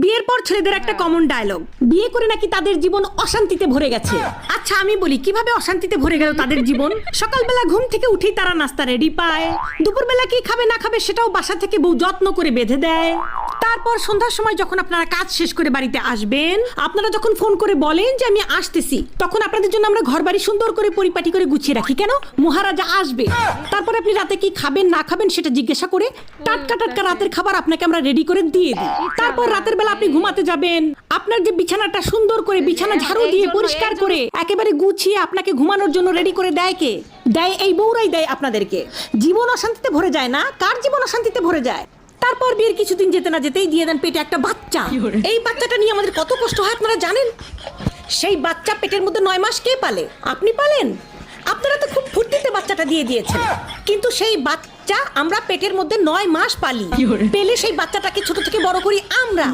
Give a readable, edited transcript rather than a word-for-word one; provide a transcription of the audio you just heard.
বিয়ের পর ছেলেদের একটা কমন ডায়লগ, বিয়ে করে নাকি তাদের জীবন অশান্তিতে ভরে গেছে। আচ্ছা আমি বলি, কিভাবে অশান্তিতে ভরে গেল তাদের জীবন? সকালবেলা ঘুম থেকে উঠেই তারা নাস্তা রেডি পায়, দুপুরবেলা কি খাবে না খাবে সেটাও বাসা থেকে বউ যত্ন করে বেঁধে দেয়। তারপর সন্ধ্যার সময় যখন আপনারা কাজ শেষ করে বাড়িতে আসবেন, আপনারা যখন ফোন করে বলেন যে আমি আসতেছি, তখন আপনাদের জন্য আমরা ঘর বাড়ি সুন্দর করে পরিপাটি করে গুছিয়ে রাখি। কেন? মহারাজা আসবে। তারপর আপনি রাতে কি খাবেন না খাবেন সেটা জিজ্ঞাসা করে টাটকা টাটকা রাতের খাবার আপনাকে আমরা রেডি করে দিয়ে দিই। তারপর রাতের বেলা আপনি ঘুমাতে যাবেন, আপনার যে বিছানাটা সুন্দর করে বিছানা ঝাড়ু দিয়ে পরিষ্কার করে একেবারে গুছিয়ে আপনাকে ঘুমানোর জন্য রেডি করে দেয় কে? দেয় এই বউরাই দেয় আপনাদেরকে। জীবন অশান্তিতে ভরে যায় না? কার জীবন অশান্তিতে ভরে যায়? তারপর বিয়ের কিছুদিন যেতে না যেতেই দিয়ে দেন পেটে একটা বাচ্চা। এই বাচ্চাটা নিয়ে আমাদের কত কষ্ট হয় আপনারা জানেন? সেই বাচ্চা পেটের মধ্যে 9 মাস কে পালে? আপনি পালেন? আপনারা তো খুব ফুর্তিতে বাচ্চাটা দিয়ে দিয়েছেন, কিন্তু সেই বাচ্চা আমরা পেটের মধ্যে 9 মাস পালি। পেলে সেই বাচ্চাটাকে ছোট থেকে বড় করি আমরা।